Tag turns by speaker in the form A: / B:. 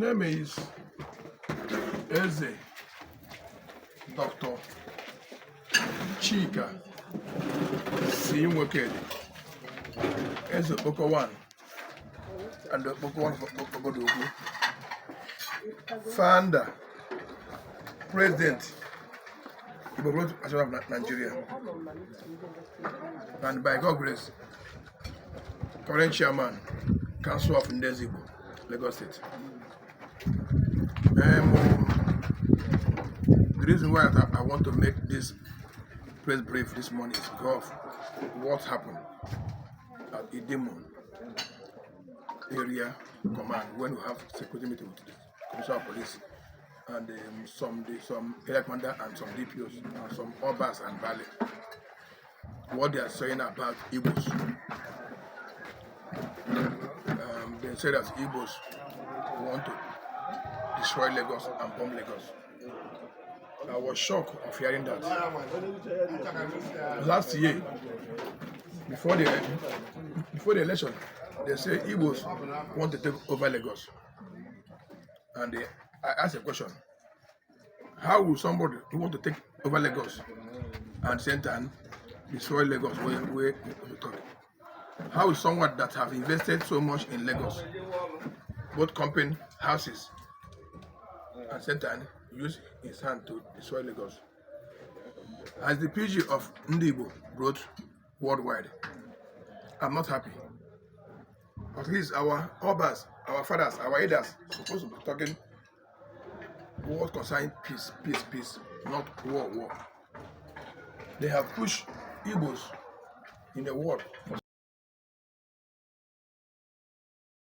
A: name is Eze Dr. Chika Sinwekedi, Eze Boko 1 and the Boko 1 for Bogodogu, founder, President, Igbo of Nigeria, and by God's grace, current chairman, Council of Igbo, Lagos State. The reason why I want to make this press brief this morning is because of what happened at Idemo area command when we have security meeting with the Commissioner of Police and some area commander and some DPOs and some Obas and Valley. What they are saying about Igbos. They say that Igbos want to destroy Lagos and bomb Lagos. I was shocked of hearing that. Last year, before the election, they say Igbos want to take over Lagos. And I asked a question: how will somebody who want to take over Lagos and same time destroy Lagos where we talk? How is someone that have invested so much in Lagos, both company, houses, and same time use his hand to destroy Lagos? As the PG of Igbo wrote worldwide, I'm not happy. At least our Obas, our fathers, our elders supposed to be talking what concerning peace, peace, not war. They have pushed Igbos in the war.